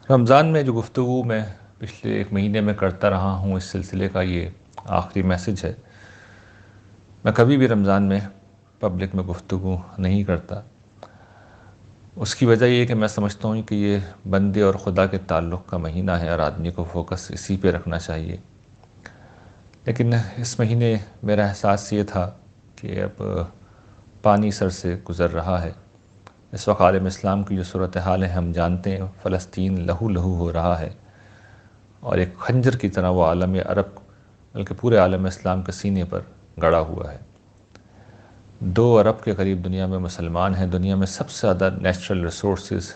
رمضان میں جو گفتگو میں پچھلے ایک مہینے میں کرتا رہا ہوں، اس سلسلے کا یہ آخری میسج ہے۔ میں کبھی بھی رمضان میں پبلک میں گفتگو نہیں کرتا۔ اس کی وجہ یہ ہے کہ میں سمجھتا ہوں کہ یہ بندے اور خدا کے تعلق کا مہینہ ہے اور آدمی کو فوکس اسی پہ رکھنا چاہیے۔ لیکن اس مہینے میرا احساس یہ تھا کہ اب پانی سر سے گزر رہا ہے۔ اس وقت عالم اسلام کی جو صورتحال ہے ہم جانتے ہیں، فلسطین لہو لہو ہو رہا ہے اور ایک خنجر کی طرح وہ عالم عرب بلکہ پورے عالم اسلام کے سینے پر گڑا ہوا ہے۔ 2 ارب کے قریب دنیا میں مسلمان ہیں۔ دنیا میں سب سے زیادہ نیچرل ریسورسز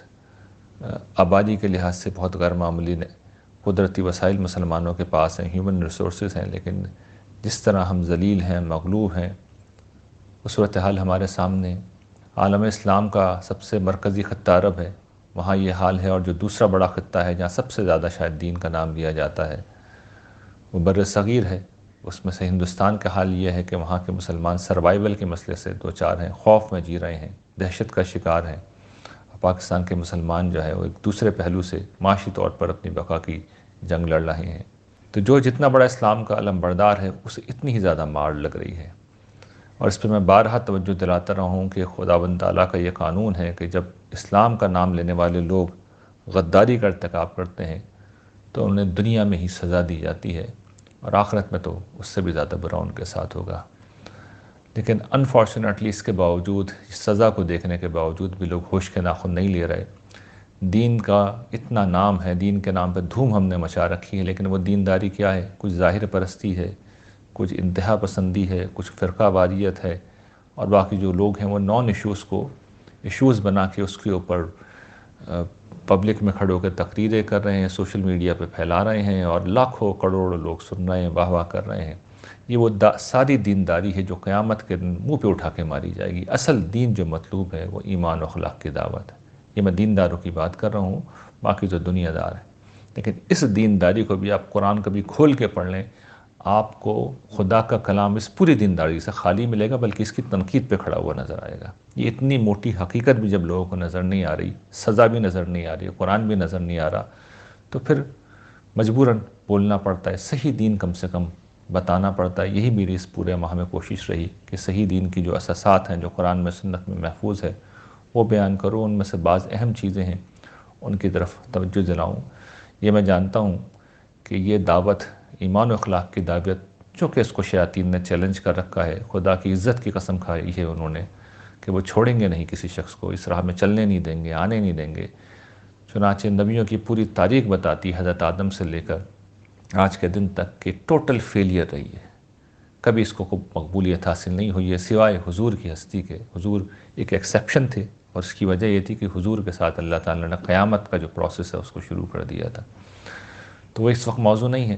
آبادی کے لحاظ سے بہت غیر معمولی قدرتی وسائل مسلمانوں کے پاس ہیں، ہیومن ریسورسز ہیں، لیکن جس طرح ہم ذلیل ہیں، مغلوب ہیں، وہ صورتحال ہمارے سامنے۔ عالم اسلام کا سب سے مرکزی خطہ عرب ہے، وہاں یہ حال ہے، اور جو دوسرا بڑا خطہ ہے جہاں سب سے زیادہ شاید دین کا نام لیا جاتا ہے وہ بر صغیر ہے۔ اس میں سے ہندوستان کا حال یہ ہے کہ وہاں کے مسلمان سروائیول کے مسئلے سے دو چار ہیں، خوف میں جی رہے ہیں، دہشت کا شکار ہیں۔ پاکستان کے مسلمان جو ہے وہ ایک دوسرے پہلو سے معاشی طور پر اپنی بقا کی جنگ لڑ رہے ہیں۔ تو جو جتنا بڑا اسلام کا علم بردار ہے اسے اتنی ہی زیادہ مار لگ رہی ہے، اور اس پہ میں بارہا توجہ دلاتا رہا ہوں کہ خداوند تعالیٰ کا یہ قانون ہے کہ جب اسلام کا نام لینے والے لوگ غداری کا ارتکاب کرتے ہیں تو انہیں دنیا میں ہی سزا دی جاتی ہے، اور آخرت میں تو اس سے بھی زیادہ برا ان کے ساتھ ہوگا۔ لیکن انفارچونیٹلی اس کے باوجود، اس سزا کو دیکھنے کے باوجود بھی لوگ ہوش کے ناخن نہیں لے رہے۔ دین کا اتنا نام ہے، دین کے نام پہ دھوم ہم نے مچا رکھی ہے، لیکن وہ دینداری کیا ہے؟ کچھ ظاہر پرستی ہے، کچھ انتہا پسندی ہے، کچھ فرقہ واریت ہے، اور باقی جو لوگ ہیں وہ نان ایشوز کو ایشوز بنا کے اس کے اوپر پبلک میں کھڑے ہو کے تقریریں کر رہے ہیں، سوشل میڈیا پہ پھیلا رہے ہیں، اور لاکھوں کروڑوں لوگ سن رہے ہیں، واہ واہ کر رہے ہیں۔ یہ وہ ساری دینداری ہے جو قیامت کے دن منہ پہ اٹھا کے ماری جائے گی۔ اصل دین جو مطلوب ہے وہ ایمان و اخلاق کی دعوت ہے۔ یہ میں دینداروں کی بات کر رہا ہوں، باقی جو دنیا دار ہیں، لیکن اس دینداری کو بھی آپ قرآن کبھی کھول کے پڑھ لیں، آپ کو خدا کا کلام اس پوری دینداری سے خالی ملے گا، بلکہ اس کی تنقید پہ کھڑا ہوا نظر آئے گا۔ یہ اتنی موٹی حقیقت بھی جب لوگوں کو نظر نہیں آ رہی، سزا بھی نظر نہیں آ رہی، قرآن بھی نظر نہیں آ رہا، تو پھر مجبوراً بولنا پڑتا ہے، صحیح دین کم سے کم بتانا پڑتا ہے۔ یہی میری اس پورے ماہ میں کوشش رہی کہ صحیح دین کی جو اساسات ہیں، جو قرآن میں سنت میں محفوظ ہے، وہ بیان کروں۔ ان میں سے بعض اہم چیزیں ہیں، ان کی طرف توجہ دلاؤں۔ یہ میں جانتا ہوں کہ یہ دعوت ایمان و اخلاق کی دعوت، چونکہ اس کو شیاطین نے چیلنج کر رکھا ہے، خدا کی عزت کی قسم کھائی ہے انہوں نے کہ وہ چھوڑیں گے نہیں کسی شخص کو، اس راہ میں چلنے نہیں دیں گے، آنے نہیں دیں گے۔ چنانچہ نبیوں کی پوری تاریخ بتاتی، حضرت آدم سے لے کر آج کے دن تک کہ ٹوٹل فیلئر رہی ہے، کبھی اس کو مقبولیت حاصل نہیں ہوئی ہے سوائے حضور کی ہستی کے۔ حضور ایک ایکسیپشن تھے، اور اس کی وجہ یہ تھی کہ حضور کے ساتھ اللہ تعالیٰ نے قیامت کا جو پروسیس ہے اس کو شروع کر دیا تھا۔ تو وہ اس وقت موضوع نہیں ہے،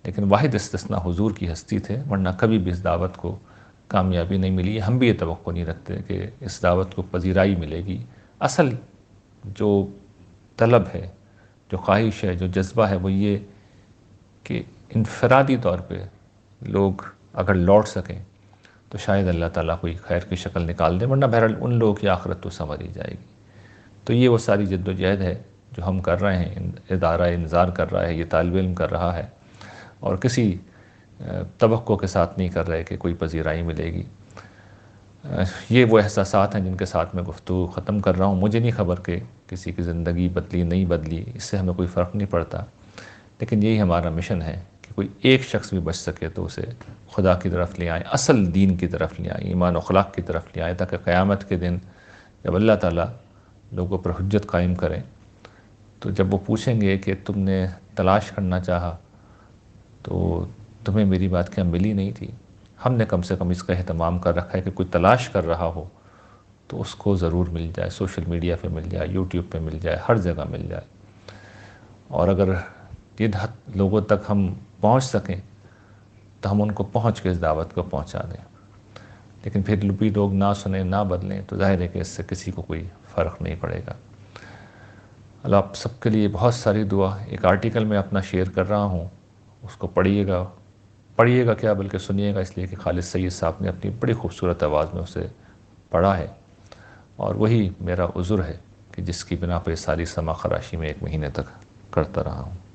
لیکن واحد استثناء حضور کی ہستی تھے، ورنہ کبھی بھی اس دعوت کو کامیابی نہیں ملی ہے۔ ہم بھی یہ توقع نہیں رکھتے کہ اس دعوت کو پذیرائی ملے گی۔ اصل جو طلب ہے، جو خواہش ہے، جو جذبہ ہے، وہ یہ کہ انفرادی طور پہ لوگ اگر لوٹ سکیں تو شاید اللہ تعالیٰ کوئی خیر کی شکل نکال دے، ورنہ بہرحال ان لوگوں کی آخرت تو سنور ہی جائے گی۔ تو یہ وہ ساری جد و جہد ہے جو ہم کر رہے ہیں، ادارہ انذار کر رہا ہے، یہ طالب علم کر رہا ہے، اور کسی توقع کے ساتھ نہیں کر رہے کہ کوئی پذیرائی ملے گی۔ یہ وہ احساسات ہیں جن کے ساتھ میں گفتگو ختم کر رہا ہوں۔ مجھے نہیں خبر کہ کسی کی زندگی بدلی نہیں بدلی، اس سے ہمیں کوئی فرق نہیں پڑتا، لیکن یہی ہمارا مشن ہے کہ کوئی ایک شخص بھی بچ سکے تو اسے خدا کی طرف لے آئیں، اصل دین کی طرف لے آئیں، ایمان و اخلاق کی طرف لے آئیں، تاکہ قیامت کے دن جب اللہ تعالیٰ لوگوں پر حجت قائم کریں تو جب وہ پوچھیں گے کہ تم نے تلاش کرنا چاہا تو تمہیں میری بات کیا ملی نہیں تھی؟ ہم نے کم سے کم اس کا اہتمام کر رکھا ہے کہ کوئی تلاش کر رہا ہو تو اس کو ضرور مل جائے، سوشل میڈیا پہ مل جائے، یوٹیوب پہ مل جائے، ہر جگہ مل جائے۔ اور اگر یہ حد لوگوں تک ہم پہنچ سکیں تو ہم ان کو پہنچ کے اس دعوت کو پہنچا دیں، لیکن پھر بھی لوگ نہ سنیں، نہ بدلیں، تو ظاہر ہے کہ اس سے کسی کو کوئی فرق نہیں پڑے گا۔ اللہ آپ سب کے لیے بہت ساری دعا۔ ایک آرٹیکل میں اپنا شیئر کر رہا ہوں، اس کو پڑھیے گا کیا بلکہ سنیے گا، اس لیے کہ خالد سید صاحب نے اپنی بڑی خوبصورت آواز میں اسے پڑھا ہے، اور وہی میرا عذر ہے کہ جس کی بنا پہ ساری سما خراشی میں ایک مہینے تک کرتا رہا ہوں۔